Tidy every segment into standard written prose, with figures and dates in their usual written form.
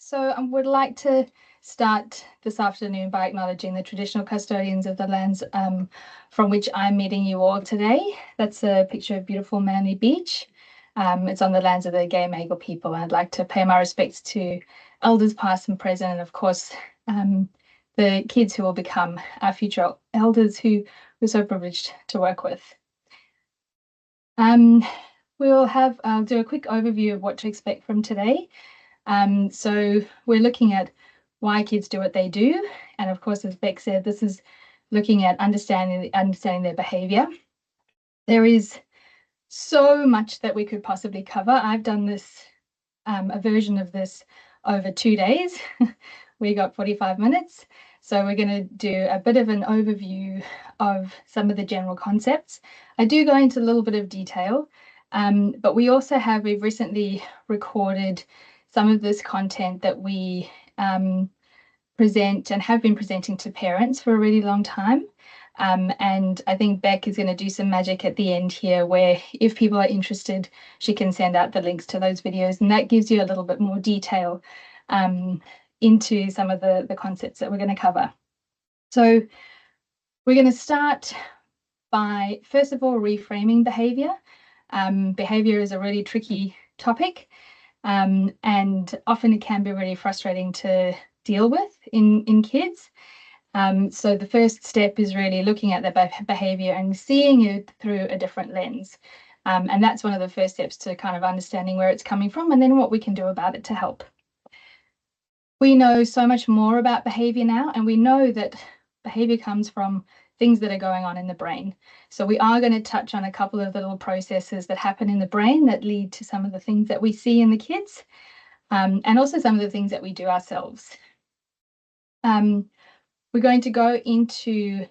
So I would like to start this afternoon by acknowledging the traditional custodians of the lands from which I'm meeting you all today. That's a picture of beautiful Manly Beach. It's on the lands of the Gay-Magal people. I'd like to pay my respects to elders past and present, and of course the kids who will become our future elders who we're so privileged to work with. We'll do a quick overview of what to expect from today. So we're looking at why kids do what they do. And of course, as Beck said, this is looking at understanding their behaviour. There is so much that we could possibly cover. I've done this, a version of this over 2 days. We got 45 minutes. So we're going to do a bit of an overview of some of the general concepts. I do go into a little bit of detail, but we've recently recorded some of this content that we present and have been presenting to parents for a really long time. And I think Beck is going to do some magic at the end here where if people are interested, she can send out the links to those videos, and that gives you a little bit more detail into some of the concepts that we're going to cover. So we're going to start by, first of all, reframing behaviour. Behaviour is a really tricky topic. And often it can be really frustrating to deal with in kids. So the first step is really looking at their behaviour and seeing it through a different lens. And that's one of the first steps to kind of understanding where it's coming from and then what we can do about it to help. We know so much more about behaviour now, and we know that behaviour comes from things that are going on in the brain. So we are going to touch on a couple of little processes that happen in the brain that lead to some of the things that we see in the kids, and also some of the things that we do ourselves. We're going to go into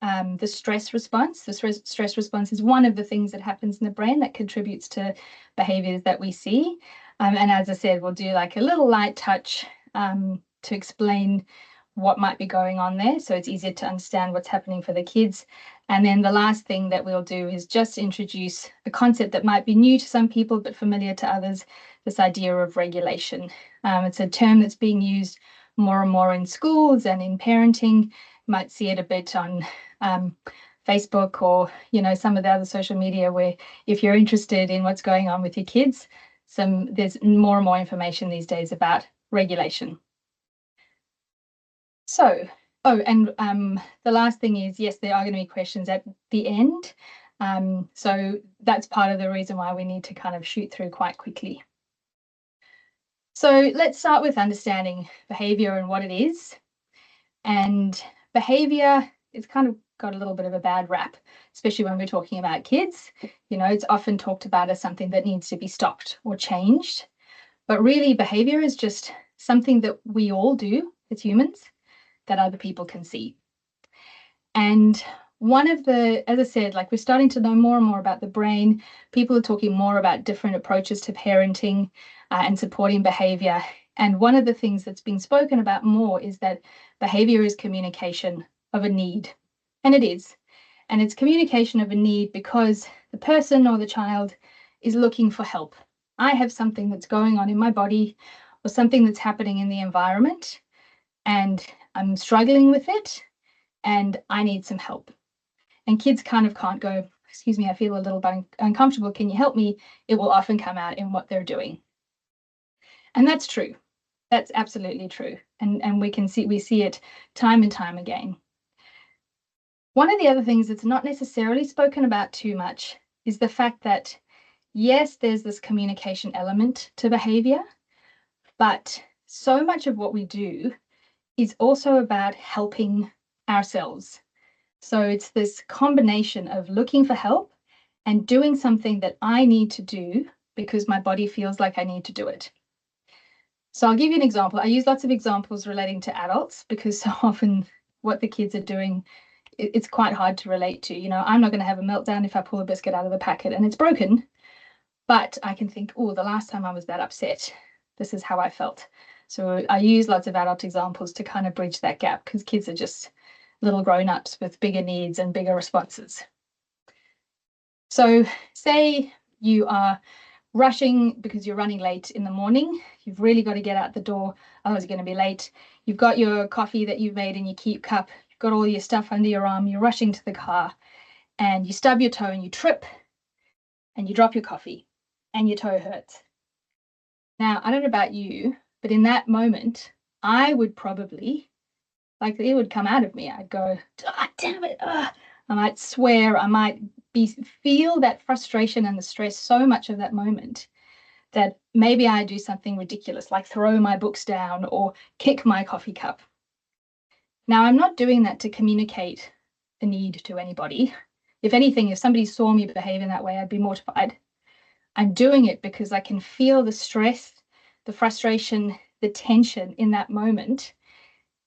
the stress response. The stress response is one of the things that happens in the brain that contributes to behaviours that we see. And as I said, we'll do like a little light touch to explain what might be going on there, so it's easier to understand what's happening for the kids. And then the last thing that we'll do is just introduce a concept that might be new to some people but familiar to others, this idea of regulation. It's a term that's being used more and more in schools and in parenting. You might see it a bit on Facebook or some of the other social media, where if you're interested in what's going on with your kids, there's more and more information these days about regulation. So, the last thing is, yes, there are going to be questions at the end. So that's part of the reason why we need to kind of shoot through quite quickly. So let's start with understanding behaviour and what it is. And behaviour, it's kind of got a little bit of a bad rap, especially when we're talking about kids. It's often talked about as something that needs to be stopped or changed. But really, behaviour is just something that we all do as humans that other people can see. And as I said, like, we're starting to know more and more about the brain. People are talking more about different approaches to parenting and supporting behaviour. And one of the things that's been spoken about more is that behaviour is communication of a need. And it is. And it's communication of a need because the person or the child is looking for help. I have something that's going on in my body or something that's happening in the environment, and I'm struggling with it and I need some help. And kids kind of can't go, excuse me, I feel a little bit uncomfortable, can you help me? It will often come out in what they're doing. And that's true. That's absolutely true. And we see it time and time again. One of the other things that's not necessarily spoken about too much is the fact that, yes, there's this communication element to behaviour, but so much of what we do is also about helping ourselves. So it's this combination of looking for help and doing something that I need to do because my body feels like I need to do it. So I'll give you an example. I use lots of examples relating to adults because so often what the kids are doing, it's quite hard to relate to. I'm not going to have a meltdown if I pull a biscuit out of the packet and it's broken, but I can think, oh, the last time I was that upset, this is how I felt. So I use lots of adult examples to kind of bridge that gap because kids are just little grown-ups with bigger needs and bigger responses. So say you are rushing because you're running late in the morning. You've really got to get out the door. Otherwise, you're going to be late. You've got your coffee that you've made in your keep cup. You've got all your stuff under your arm. You're rushing to the car and you stub your toe and you trip and you drop your coffee and your toe hurts. Now, I don't know about you, but in that moment, I would probably, like, it would come out of me. I'd go, oh, damn it. I might swear. I might feel that frustration and the stress so much of that moment that maybe I do something ridiculous, like throw my books down or kick my coffee cup. Now, I'm not doing that to communicate the need to anybody. If anything, if somebody saw me behave in that way, I'd be mortified. I'm doing it because I can feel the stress, the frustration, the tension in that moment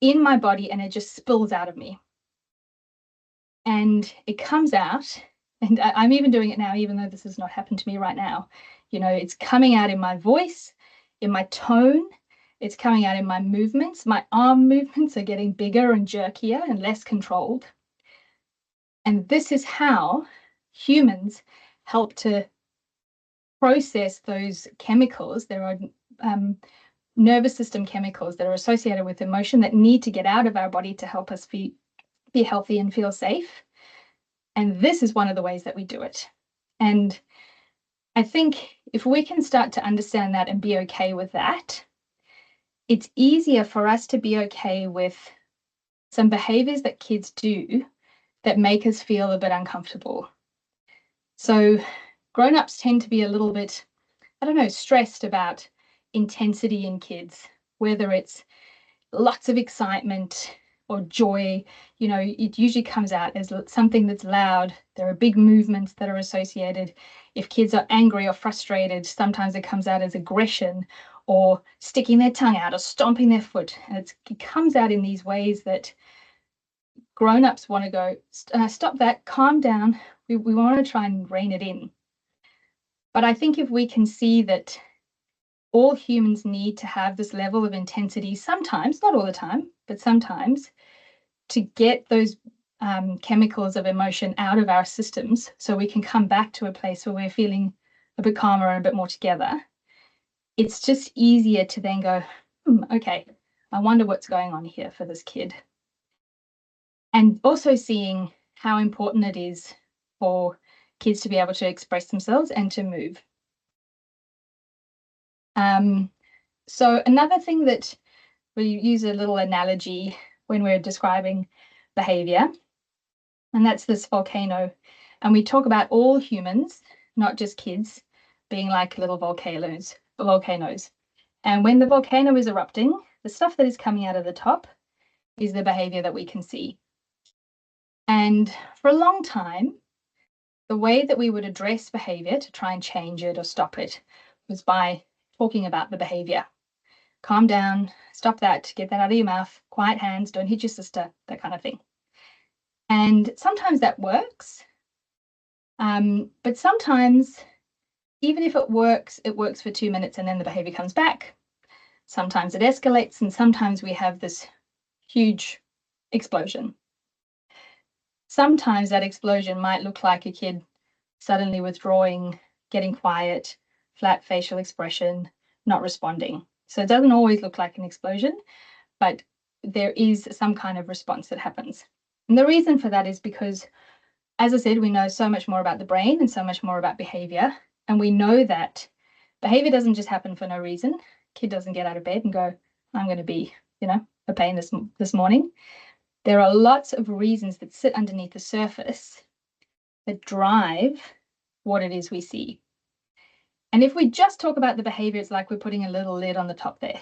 in my body, and it just spills out of me. And it comes out, and I'm even doing it now, even though this has not happened to me right now. You know, it's coming out in my voice, in my tone, it's coming out in my movements. My arm movements are getting bigger and jerkier and less controlled. And this is how humans help to process those chemicals. There are nervous system chemicals that are associated with emotion that need to get out of our body to help us be healthy and feel safe. And this is one of the ways that we do it. And I think if we can start to understand that and be okay with that, it's easier for us to be okay with some behaviors that kids do that make us feel a bit uncomfortable. So grown-ups tend to be a little bit, I don't know, stressed about intensity in kids, whether it's lots of excitement or joy. You know, it usually comes out as something that's loud. There are big movements that are associated. If kids are angry or frustrated, sometimes it comes out as aggression or sticking their tongue out or stomping their foot. And it comes out in these ways that grown-ups want to go, stop that, calm down. We want to try and rein it in. But I think if we can see that all humans need to have this level of intensity sometimes, not all the time, but sometimes, to get those chemicals of emotion out of our systems so we can come back to a place where we're feeling a bit calmer and a bit more together. It's just easier to then go, okay, I wonder what's going on here for this kid. And also seeing how important it is for kids to be able to express themselves and to move. So another thing that we use a little analogy when we're describing behavior, and that's this volcano. And we talk about all humans, not just kids, being like little volcanoes. And when the volcano is erupting, the stuff that is coming out of the top is the behavior that we can see. And for a long time, the way that we would address behavior to try and change it or stop it was by talking about the behavior. Calm down, stop that, get that out of your mouth, quiet hands, don't hit your sister, that kind of thing. And sometimes that works. But sometimes, even if it works for 2 minutes and then the behavior comes back. Sometimes it escalates, and sometimes we have this huge explosion. Sometimes that explosion might look like a kid suddenly withdrawing, getting quiet, flat facial expression, not responding. So it doesn't always look like an explosion, but there is some kind of response that happens. And the reason for that is because, as I said, we know so much more about the brain and so much more about behavior. And we know that behavior doesn't just happen for no reason. Kid doesn't get out of bed and go, I'm going to be, a pain this morning. There are lots of reasons that sit underneath the surface that drive what it is we see. And if we just talk about the behavior, it's like we're putting a little lid on the top there.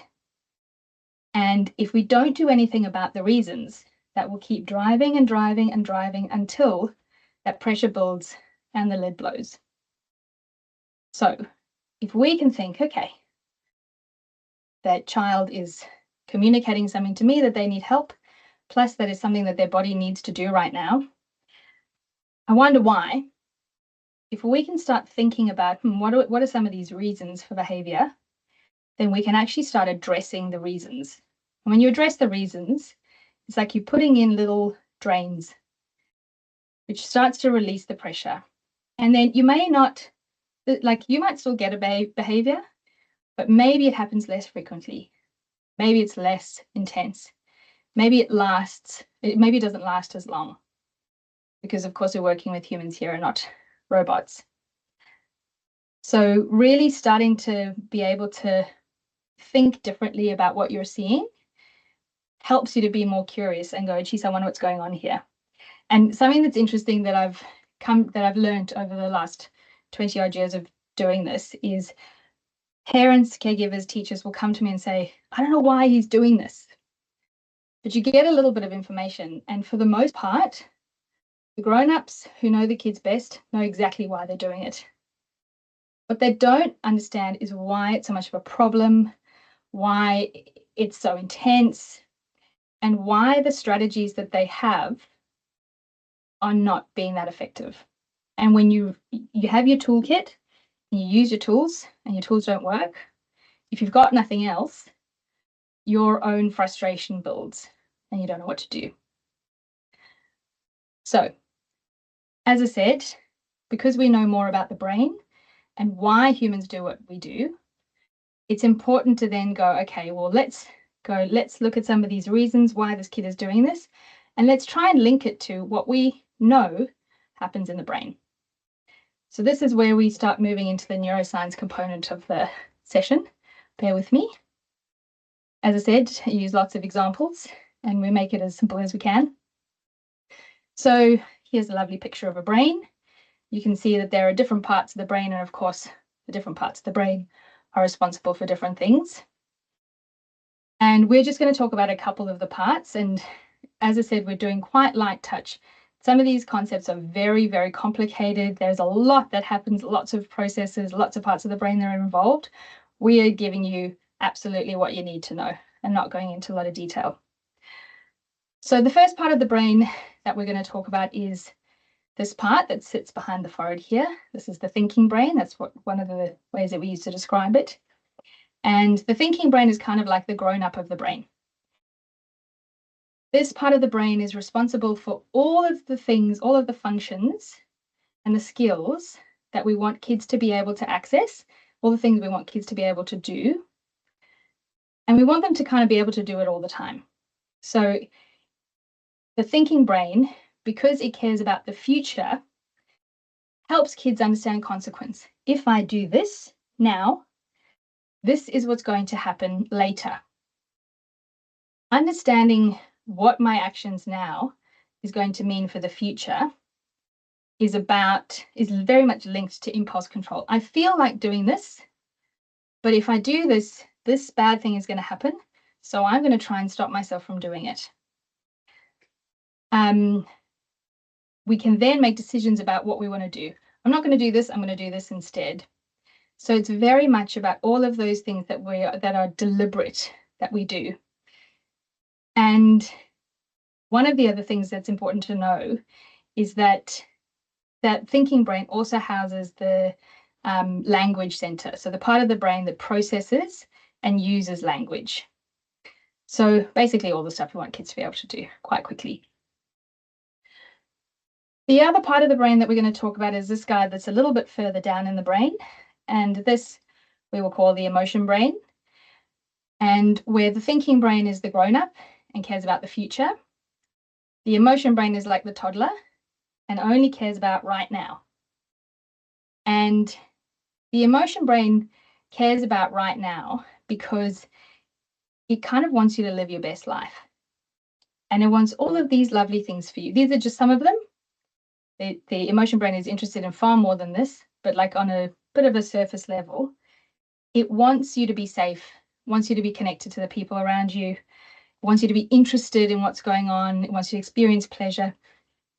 And if we don't do anything about the reasons, that will keep driving and driving and driving until that pressure builds and the lid blows. So if we can think, okay, that child is communicating something to me that they need help, plus that is something that their body needs to do right now. I wonder why. If we can start thinking about what are some of these reasons for behavior, then we can actually start addressing the reasons. And when you address the reasons, it's like you're putting in little drains, which starts to release the pressure. And then you may not Like you might still get a behavior, but maybe it happens less frequently. Maybe it's less intense. Maybe it doesn't last as long, because of course we're working with humans here and not robots. So really starting to be able to think differently about what you're seeing helps you to be more curious and go, geez, I wonder what's going on here. And something that's interesting that I've learned over the last 20 odd years of doing this is parents, caregivers, teachers will come to me and say, I don't know why he's doing this. But you get a little bit of information. And for the most part, the grown-ups who know the kids best know exactly why they're doing it. What they don't understand is why it's so much of a problem, why it's so intense, and why the strategies that they have are not being that effective. And when you have your toolkit and you use your tools and your tools don't work, if you've got nothing else, your own frustration builds and you don't know what to do. So, as I said, because we know more about the brain and why humans do what we do, it's important to then go, okay, well, let's look at some of these reasons why this kid is doing this, and let's try and link it to what we know happens in the brain. So this is where we start moving into the neuroscience component of the session. Bear with me. As I said, I use lots of examples and we make it as simple as we can. So here's a lovely picture of a brain. You can see that there are different parts of the brain, and of course, the different parts of the brain are responsible for different things. And we're just going to talk about a couple of the parts. And as I said, we're doing quite light touch. Some of these concepts are very, very complicated. There's a lot that happens, lots of processes, lots of parts of the brain that are involved. We are giving you absolutely what you need to know and not going into a lot of detail. So the first part of the brain that we're going to talk about is this part that sits behind the forehead here. This is the thinking brain. That's one of the ways that we use to describe it. And the thinking brain is kind of like the grown-up of the brain. This part of the brain is responsible for all of the things, all of the functions and the skills that we want kids to be able to access, all the things we want kids to be able to do. And we want them to kind of be able to do it all the time. So the thinking brain, because it cares about the future, helps kids understand consequence. If I do this now, this is what's going to happen later. Understanding what my actions now is going to mean for the future is very much linked to impulse control. I feel like doing this, but if I do this, this bad thing is going to happen. So I'm going to try and stop myself from doing it. We can then make decisions about what we want to do. I'm not going to do this, I'm going to do this instead. So it's very much about all of those things that are deliberate that we do. And one of the other things that's important to know is that thinking brain also houses the language center. So the part of the brain that processes and uses language. So basically all the stuff we want kids to be able to do quite quickly. The other part of the brain that we're going to talk about is this guy that's a little bit further down in the brain. And this we will call the emotion brain. And where the thinking brain is the grown-up and cares about the future, the emotion brain is like the toddler and only cares about right now. And the emotion brain cares about right now because it kind of wants you to live your best life. And it wants all of these lovely things for you. These are just some of them. The emotion brain is interested in far more than this, but like on a bit of a surface level, it wants you to be safe, wants you to be connected to the people around you, wants you to be interested in what's going on, it wants you to experience pleasure.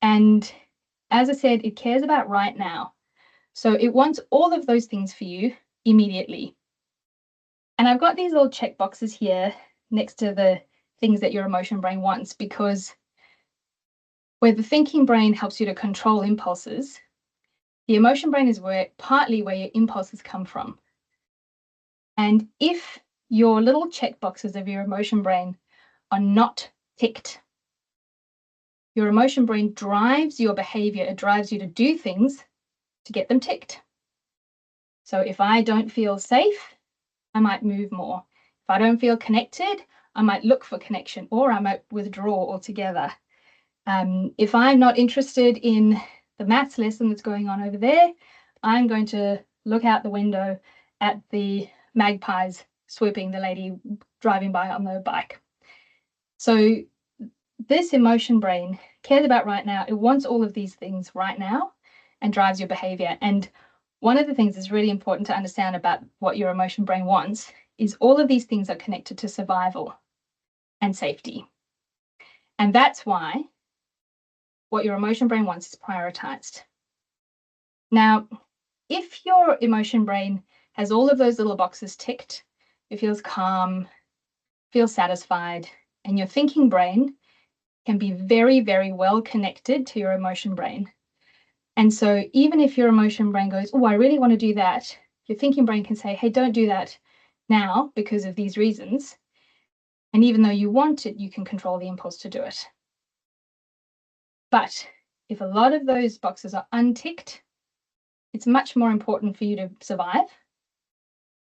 And as I said, it cares about right now. So it wants all of those things for you immediately. And I've got these little check boxes here next to the things that your emotion brain wants, because where the thinking brain helps you to control impulses, the emotion brain is partly where your impulses come from. And if your little check boxes of your emotion brain are not ticked, your emotion brain drives your behavior. It drives you to do things to get them ticked. So if I don't feel safe, I might move more. If I don't feel connected, I might look for connection, or I might withdraw altogether. If I'm not interested in the maths lesson that's going on over there, I'm going to look out the window at the magpies swooping the lady driving by on the bike. So this emotion brain cares about right now. It wants all of these things right now and drives your behavior. And one of the things that's really important to understand about what your emotion brain wants is all of these things are connected to survival and safety. And that's why what your emotion brain wants is prioritized. Now, if your emotion brain has all of those little boxes ticked, it feels calm, feels satisfied, and your thinking brain can be very, very well connected to your emotion brain. And so even if your emotion brain goes, oh, I really want to do that, your thinking brain can say, hey, don't do that now because of these reasons. And even though you want it, you can control the impulse to do it. But if a lot of those boxes are unticked, it's much more important for you to survive.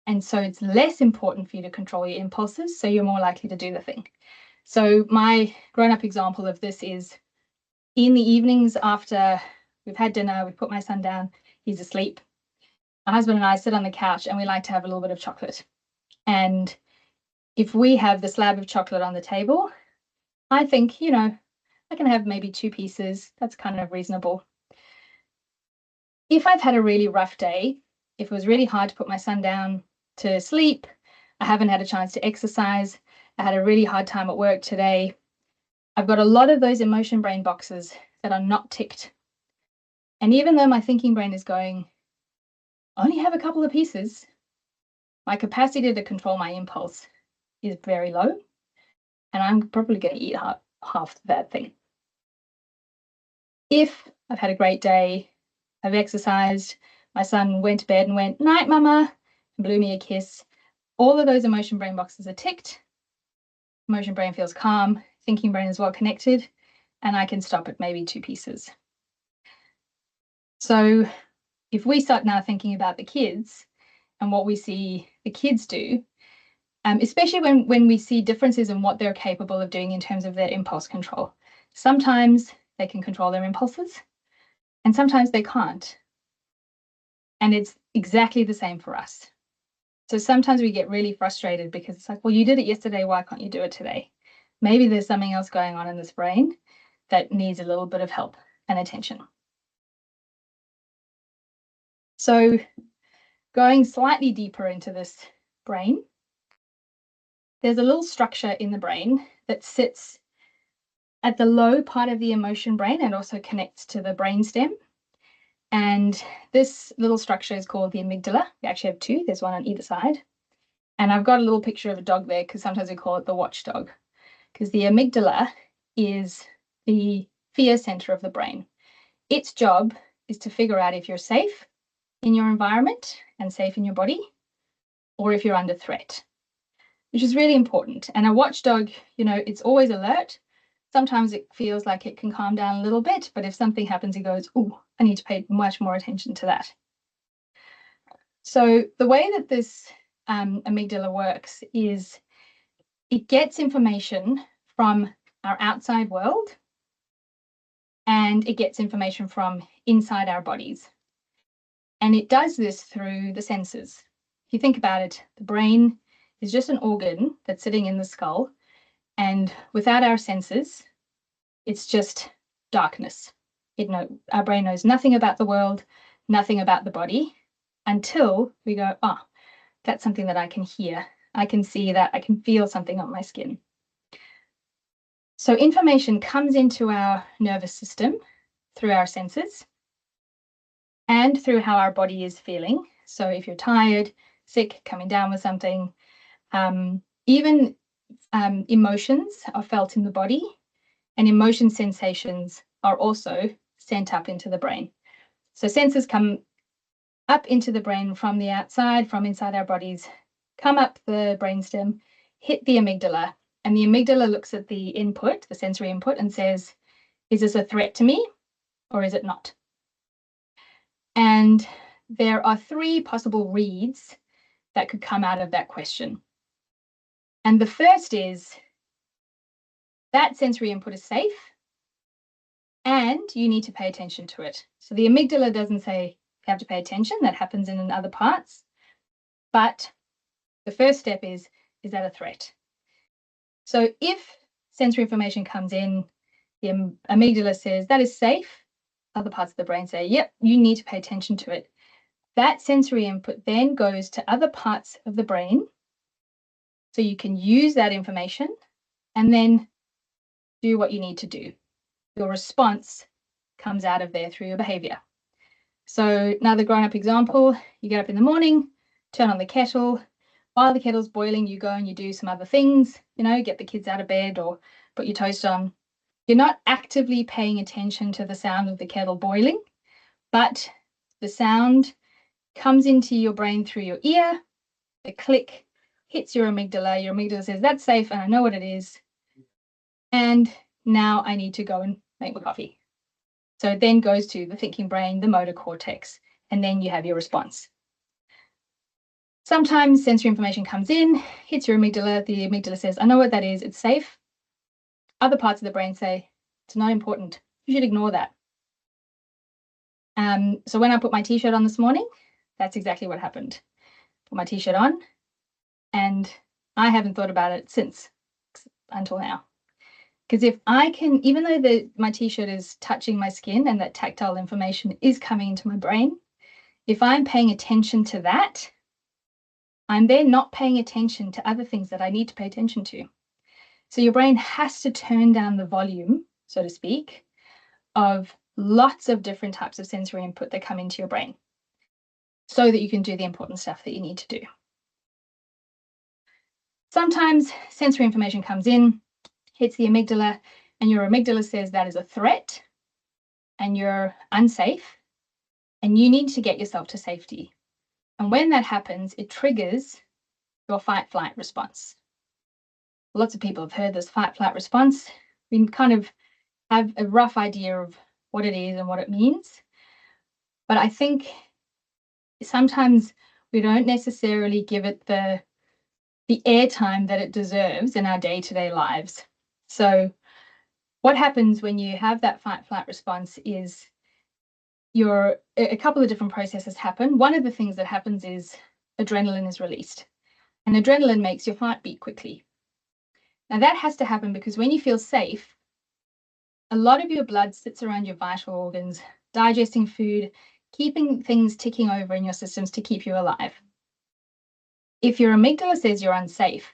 And so it's less important for you to control your impulses, so you're more likely to do the thing. So my grown-up example of this is in the evenings after we've had dinner, we've put my son down, he's asleep. My husband and I sit on the couch and we like to have a little bit of chocolate. And if we have the slab of chocolate on the table, I think, you know, I can have maybe 2 pieces. That's kind of reasonable. If I've had a really rough day, if it was really hard to put my son down to sleep, I haven't had a chance to exercise, I had a really hard time at work today, I've got a lot of those emotion brain boxes that are not ticked. And even though my thinking brain is going, I only have a couple of pieces, my capacity to control my impulse is very low, and I'm probably going to eat half that thing. If I've had a great day, I've exercised, my son went to bed and went, night, mama, and blew me a kiss, all of those emotion brain boxes are ticked, emotion brain feels calm, thinking brain is well connected, and I can stop at maybe 2 pieces. So if we start now thinking about the kids and what we see the kids do, especially when we see differences in what they're capable of doing in terms of their impulse control. Sometimes they can control their impulses and sometimes they can't. And it's exactly the same for us. So sometimes we get really frustrated because it's like, well, you did it yesterday, why can't you do it today? Maybe there's something else going on in this brain that needs a little bit of help and attention. So going slightly deeper into this brain, there's a little structure in the brain that sits at the low part of the emotion brain and also connects to the brainstem. And this little structure is called the amygdala. We actually have 2, there's one on either side. And I've got a little picture of a dog there because sometimes we call it the watchdog, because the amygdala is the fear center of the brain. Its job is to figure out if you're safe in your environment and safe in your body, or if you're under threat, which is really important. And a watchdog, you know, it's always alert. Sometimes it feels like it can calm down a little bit, but if something happens, it goes, oh, I need to pay much more attention to that. So the way that this amygdala works is it gets information from our outside world and it gets information from inside our bodies. And it does this through the senses. If you think about it, the brain is just an organ that's sitting in the skull, and without our senses, it's just darkness. Our brain knows nothing about the world, nothing about the body, until we go, oh, that's something that I can hear. I can see that, I can feel something on my skin. So information comes into our nervous system through our senses and through how our body is feeling. So if you're tired, sick, coming down with something, even emotions are felt in the body, and emotion sensations are also sent up into the brain. So senses come up into the brain from the outside, from inside our bodies, come up the brainstem, hit the amygdala, and the amygdala looks at the input, the sensory input, and says, is this a threat to me or is it not? And there are 3 possible reads that could come out of that question. And the first is that sensory input is safe and you need to pay attention to it. So the amygdala doesn't say you have to pay attention, that happens in other parts. But the first step is that a threat? So if sensory information comes in, the amygdala says that is safe, other parts of the brain say, yep, you need to pay attention to it. That sensory input then goes to other parts of the brain, so you can use that information and then do what you need to do. Your response comes out of there through your behaviour. So another grown-up example, you get up in the morning, turn on the kettle. While the kettle's boiling, you go and you do some other things, get the kids out of bed or put your toast on. You're not actively paying attention to the sound of the kettle boiling, but the sound comes into your brain through your ear, the click hits your amygdala says, that's safe and I know what it is. And now I need to go and make my coffee. So it then goes to the thinking brain, the motor cortex, and then you have your response. Sometimes sensory information comes in, hits your amygdala, the amygdala says, I know what that is, it's safe. Other parts of the brain say, it's not important, you should ignore that. So when I put my t-shirt on this morning, that's exactly what happened. Put my t-shirt on, and I haven't thought about it since, until now. Because if I can, even though my t-shirt is touching my skin and that tactile information is coming into my brain, if I'm paying attention to that, I'm then not paying attention to other things that I need to pay attention to. So your brain has to turn down the volume, so to speak, of lots of different types of sensory input that come into your brain so that you can do the important stuff that you need to do. Sometimes sensory information comes in, hits the amygdala, and your amygdala says that is a threat and you're unsafe and you need to get yourself to safety. And when that happens, it triggers your fight-flight response. Lots of people have heard this fight-flight response. We kind of have a rough idea of what it is and what it means. But I think sometimes we don't necessarily give it the airtime that it deserves in our day-to-day lives. So what happens when you have that fight-flight response is a couple of different processes happen. One of the things that happens is adrenaline is released, and adrenaline makes your heart beat quickly. Now that has to happen because when you feel safe, a lot of your blood sits around your vital organs, digesting food, keeping things ticking over in your systems to keep you alive. If your amygdala says you're unsafe,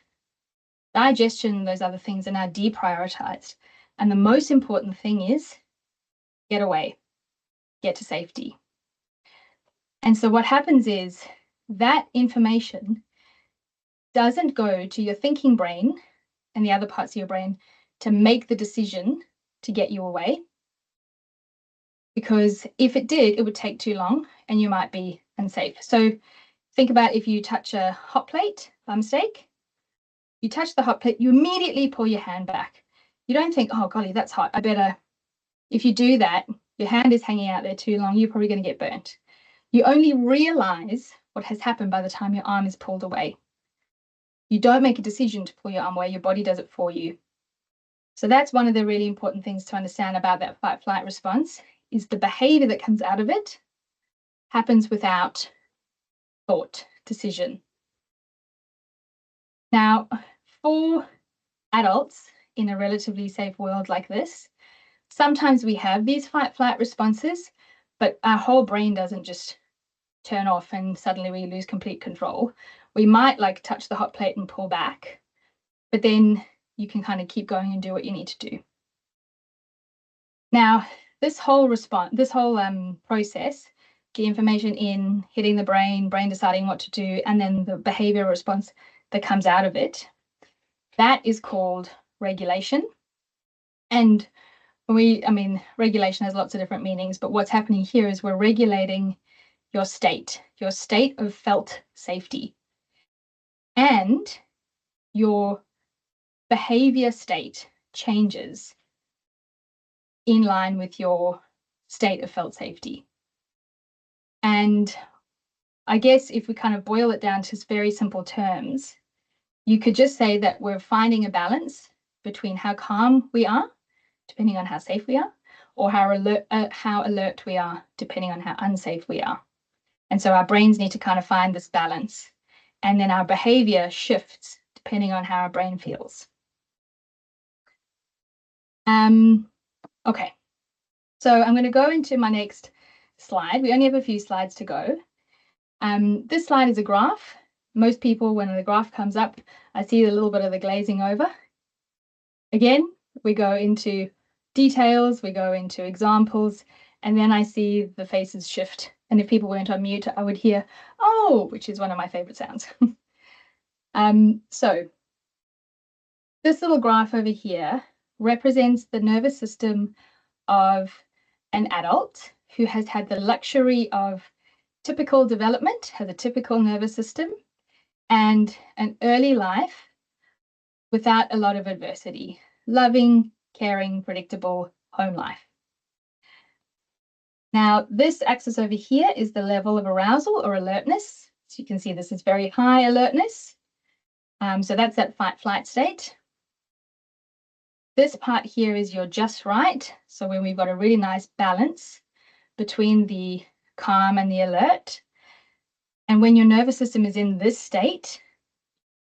digestion and those other things are now deprioritized. And the most important thing is get away, get to safety. And so what happens is that information doesn't go to your thinking brain and the other parts of your brain to make the decision to get you away. Because if it did, it would take too long and you might be unsafe. So think about if you touch a hot plate by mistake, you touch the hot plate, you immediately pull your hand back. You don't think, oh golly, that's hot, I better. If you do that, your hand is hanging out there too long, you're probably going to get burnt. You only realize what has happened by the time your arm is pulled away. You don't make a decision to pull your arm away, your body does it for you. So that's one of the really important things to understand about that fight-flight response, is the behavior that comes out of it happens without thought, decision. Now, for adults in a relatively safe world like this, sometimes we have these fight-flight responses, but our whole brain doesn't just turn off and suddenly we lose complete control. We might touch the hot plate and pull back, but then you can kind of keep going and do what you need to do. Now, this whole process, the information in, hitting the brain deciding what to do, and then the behavior response that comes out of it, that is called regulation. And regulation has lots of different meanings, but what's happening here is we're regulating your state of felt safety. And your behavior state changes in line with your state of felt safety. And I guess if we kind of boil it down to very simple terms, you could just say that we're finding a balance between how calm we are, depending on how safe we are, or how alert we are, depending on how unsafe we are. And so our brains need to kind of find this balance. And then our behavior shifts depending on how our brain feels. Okay, so I'm going to go into my next slide. We only have a few slides to go. This slide is a graph. Most people, when the graph comes up, I see a little bit of the glazing over. Again, we go into details, we go into examples, and then I see the faces shift. And if people weren't on mute, I would hear, oh, which is one of my favorite sounds. So this little graph over here represents the nervous system of an adult who has had the luxury of typical development, has a typical nervous system, and an early life without a lot of adversity. Loving, caring, predictable home life. Now, this axis over here is the level of arousal or alertness. So you can see this is very high alertness. So that's that fight-flight state. This part here is your just right. So when we've got a really nice balance between the calm and the alert. And when your nervous system is in this state,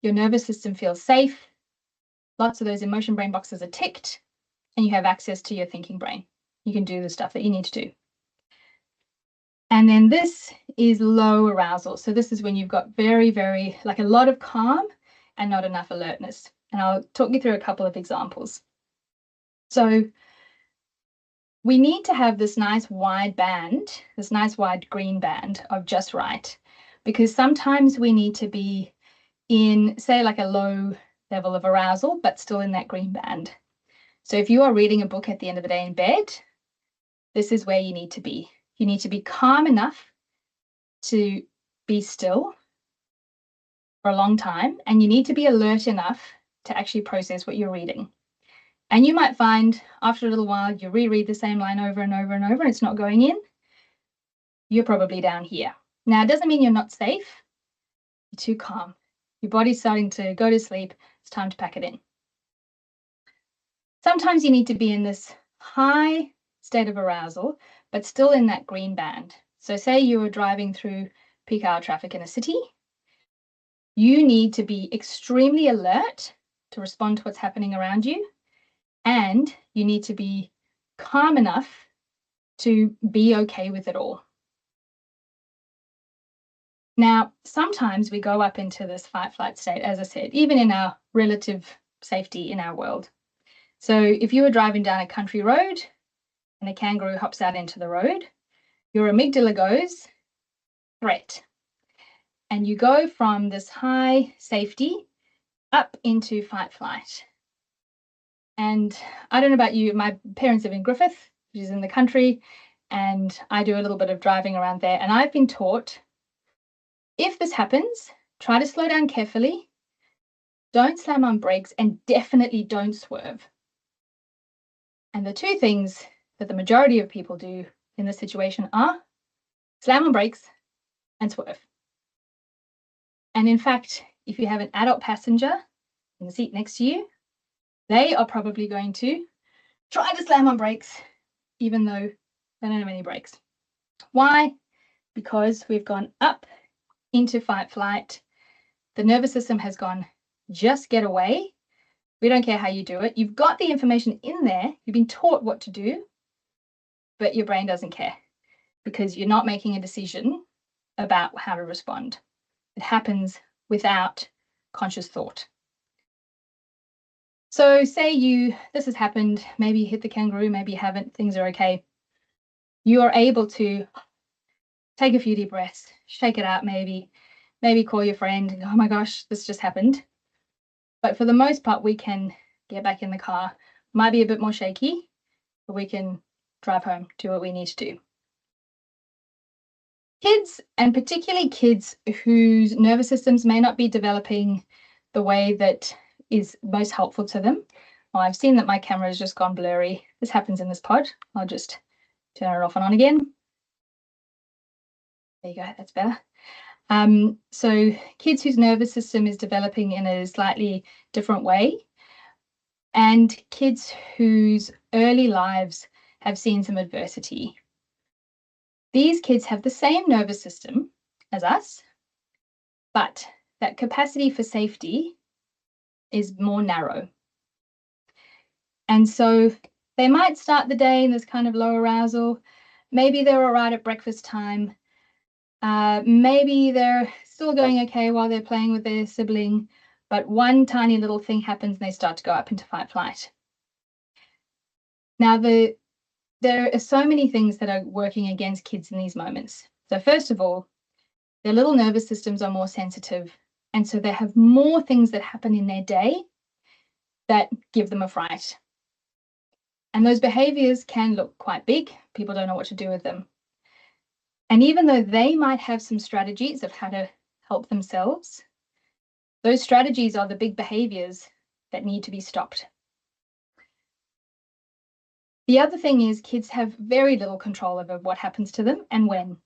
your nervous system feels safe. Lots of those emotion brain boxes are ticked, and you have access to your thinking brain. You can do the stuff that you need to do. And then this is low arousal. So this is when you've got very, very, like a lot of calm and not enough alertness. And I'll talk you through a couple of examples. So we need to have this nice wide band, this nice wide green band of just right, because sometimes we need to be in, say, like a low level of arousal, but still in that green band. So if you are reading a book at the end of the day in bed, this is where you need to be. You need to be calm enough to be still for a long time, and you need to be alert enough to actually process what you're reading. And you might find after a little while, you reread the same line over and over and over, and it's not going in. You're probably down here. Now, it doesn't mean you're not safe. You're too calm. Your body's starting to go to sleep. It's time to pack it in. Sometimes you need to be in this high state of arousal, but still in that green band. So say you were driving through peak hour traffic in a city. You need to be extremely alert to respond to what's happening around you. And you need to be calm enough to be okay with it all. Now, sometimes we go up into this fight-flight state, as I said, even in our relative safety in our world. So if you were driving down a country road and a kangaroo hops out into the road, your amygdala goes, threat. And you go from this high safety up into fight-flight. And I don't know about you, my parents live in Griffith, which is in the country, and I do a little bit of driving around there. And I've been taught, if this happens, try to slow down carefully, don't slam on brakes, and definitely don't swerve. And the two things that the majority of people do in this situation are slam on brakes and swerve. And in fact, if you have an adult passenger in the seat next to you, they are probably going to try to slam on brakes, even though they don't have any brakes. Why? Because we've gone up into fight-flight. The nervous system has gone, just get away. We don't care how you do it. You've got the information in there. You've been taught what to do, but your brain doesn't care because you're not making a decision about how to respond. It happens without conscious thought. So say this has happened, maybe you hit the kangaroo, maybe you haven't, things are okay. You are able to take a few deep breaths, shake it out maybe call your friend and go, oh my gosh, this just happened. But for the most part, we can get back in the car. Might be a bit more shaky, but we can drive home, do what we need to do. Kids, and particularly kids whose nervous systems may not be developing the way that is most helpful to them. Well, I've seen that my camera has just gone blurry. This happens in this pod. I'll just turn it off and on again. There you go, that's better. So kids whose nervous system is developing in a slightly different way, and kids whose early lives have seen some adversity. These kids have the same nervous system as us, but that capacity for safety is more narrow. And so they might start the day in this kind of low arousal. Maybe they're all right at breakfast time. Maybe they're still going okay while they're playing with their sibling, but one tiny little thing happens and they start to go up into fight flight. Now, there are so many things that are working against kids in these moments. So first of all, their little nervous systems are more sensitive, and so they have more things that happen in their day that give them a fright. And those behaviours can look quite big. People don't know what to do with them. And even though they might have some strategies of how to help themselves, those strategies are the big behaviours that need to be stopped. The other thing is kids have very little control over what happens to them and when.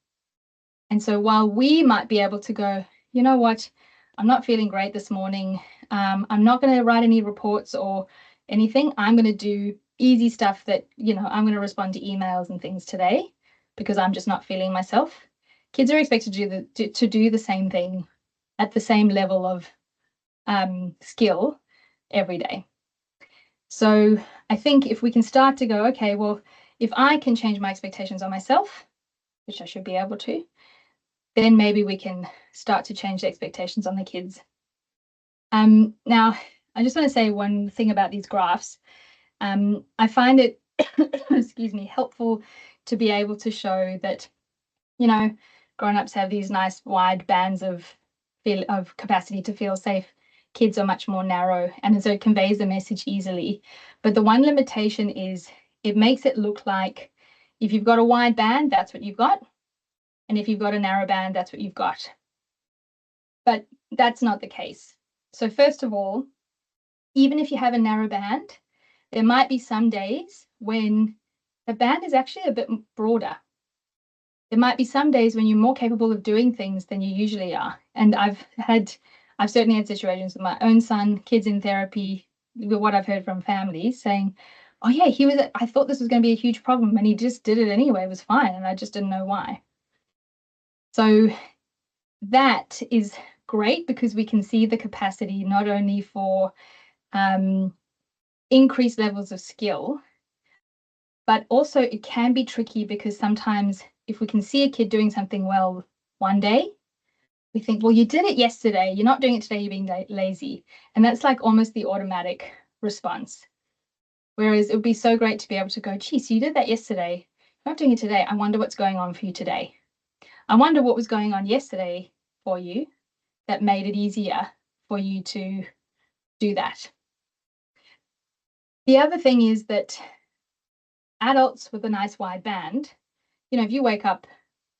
And so while we might be able to go, you know what, I'm not feeling great this morning. I'm not going to write any reports or anything. I'm going to do easy stuff that, I'm going to respond to emails and things today because I'm just not feeling myself. Kids are expected to do the same thing at the same level of skill every day. So I think if we can start to go, okay, well, if I can change my expectations on myself, which I should be able to, then maybe we can start to change the expectations on the kids. Now, I just want to say one thing about these graphs. I find it, excuse me, helpful to be able to show that, grown-ups have these nice wide bands of capacity to feel safe. Kids are much more narrow, and so it conveys the message easily. But the one limitation is it makes it look like if you've got a wide band, that's what you've got. And if you've got a narrow band, that's what you've got. But that's not the case. So first of all, even if you have a narrow band, there might be some days when the band is actually a bit broader. There might be some days when you're more capable of doing things than you usually are. And I've certainly had situations with my own son, kids in therapy, what I've heard from families saying, oh yeah, I thought this was going to be a huge problem and he just did it anyway, it was fine. And I just didn't know why. So that is great because we can see the capacity not only for increased levels of skill, but also it can be tricky because sometimes if we can see a kid doing something well one day, we think, well, you did it yesterday, you're not doing it today, you're being lazy. And that's like almost the automatic response. Whereas it would be so great to be able to go, geez, so you did that yesterday, you're not doing it today. I wonder what's going on for you today. I wonder what was going on yesterday for you that made it easier for you to do that. The other thing is that adults with a nice wide band, if you wake up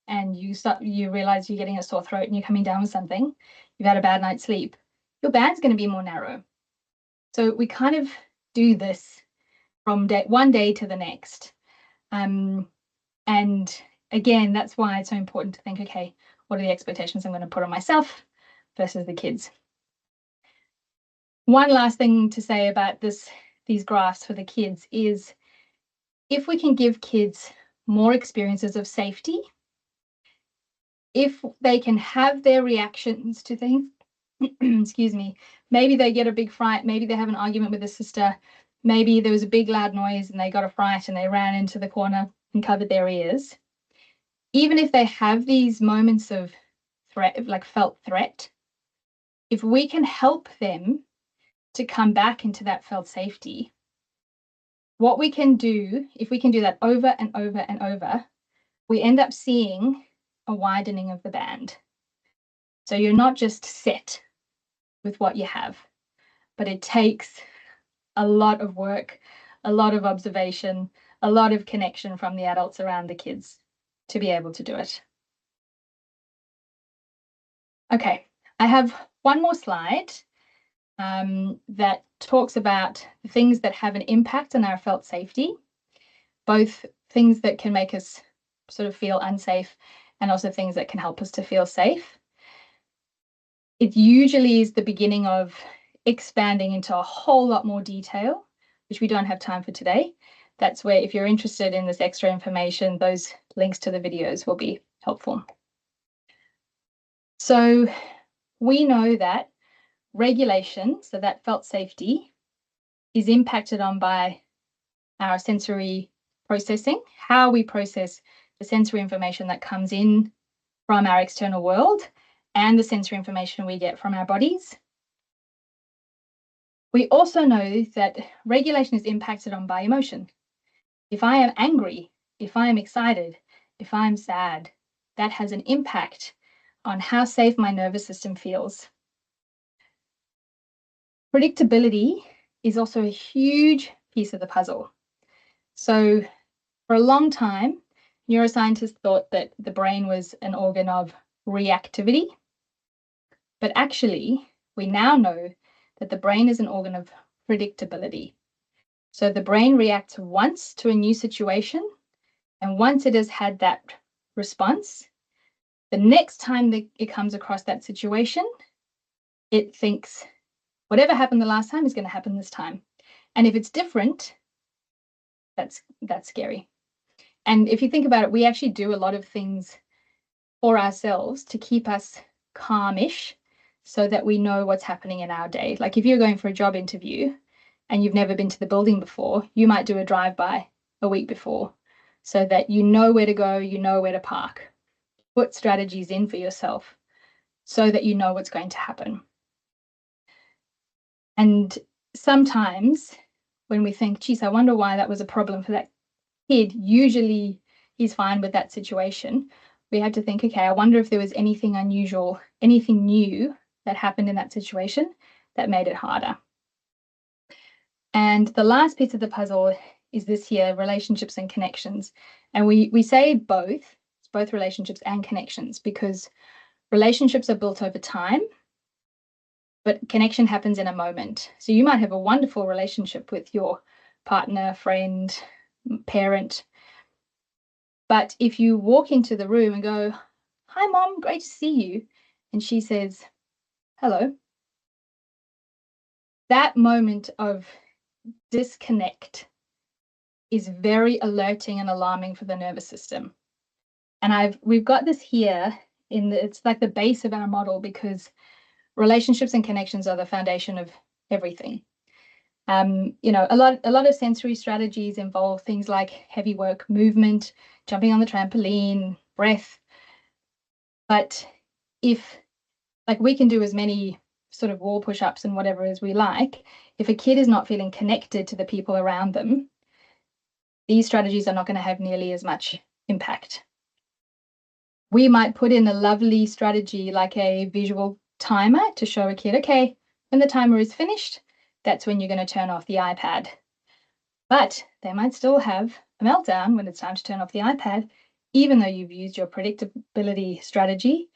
and you realize you're getting a sore throat and you're coming down with something, you've had a bad night's sleep, your band's going to be more narrow. So we kind of do this from one day to the next. And again, that's why it's so important to think, okay, what are the expectations I'm going to put on myself versus the kids? One last thing to say about these graphs for the kids is if we can give kids more experiences of safety, if they can have their reactions to things, excuse me, maybe they get a big fright, maybe they have an argument with a sister, maybe there was a big loud noise and they got a fright and they ran into the corner and covered their ears. Even if they have these moments of threat, like felt threat, if we can help them to come back into that felt safety, what we can do, if we can do that over and over and over, we end up seeing a widening of the band. So you're not just set with what you have, but it takes a lot of work, a lot of observation, a lot of connection from the adults around the kids to be able to do it. Okay, I have one more slide that talks about the things that have an impact on our felt safety, both things that can make us sort of feel unsafe and also things that can help us to feel safe. It usually is the beginning of expanding into a whole lot more detail, which we don't have time for today. That's where, if you're interested in this extra information, those links to the videos will be helpful. So we know that regulation, so that felt safety, is impacted on by our sensory processing, how we process the sensory information that comes in from our external world and the sensory information we get from our bodies. We also know that regulation is impacted on by emotion. If I am angry, if I am excited, if I'm sad, that has an impact on how safe my nervous system feels. Predictability is also a huge piece of the puzzle. So for a long time, neuroscientists thought that the brain was an organ of reactivity, but actually we now know that the brain is an organ of predictability. So the brain reacts once to a new situation, and once it has had that response, the next time that it comes across that situation, it thinks whatever happened the last time is going to happen this time. And if it's different, that's scary. And if you think about it, we actually do a lot of things for ourselves to keep us calmish so that we know what's happening in our day. Like if you're going for a job interview and you've never been to the building before, you might do a drive-by a week before so that you know where to go, you know where to park. Put strategies in for yourself so that you know what's going to happen. And sometimes when we think, geez, I wonder why that was a problem for that kid, usually he's fine with that situation. We had to think, okay, I wonder if there was anything unusual, anything new that happened in that situation that made it harder. And the last piece of the puzzle is this here, relationships and connections. And we say both, it's both relationships and connections, because relationships are built over time, but connection happens in a moment. So you might have a wonderful relationship with your partner, friend, parent, but if you walk into the room and go, "Hi, Mom, great to see you," and she says, "Hello," that moment of disconnect is very alerting and alarming for the nervous system. And we've got this here it's like the base of our model, because relationships and connections are the foundation of everything. A lot of sensory strategies involve things like heavy work, movement, jumping on the trampoline, breath. But if, like, we can do as many sort of wall push-ups and whatever as we like, if a kid is not feeling connected to the people around them, these strategies are not going to have nearly as much impact. We might put in a lovely strategy like a visual timer to show a kid, okay, when the timer is finished, that's when you're going to turn off the iPad. But they might still have a meltdown when it's time to turn off the iPad, even though you've used your predictability strategy.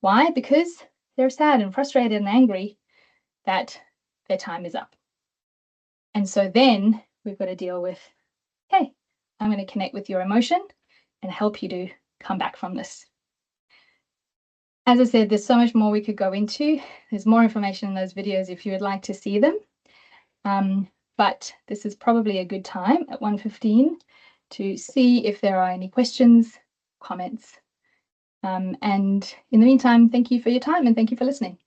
Why? Because they're sad and frustrated and angry that their time is up. And so then we've got to deal with, okay, I'm going to connect with your emotion and help you to come back from this. As I said, there's so much more we could go into. There's more information in those videos if you would like to see them. But this is probably a good time at 1:15 to see if there are any questions, comments. And in the meantime, thank you for your time and thank you for listening.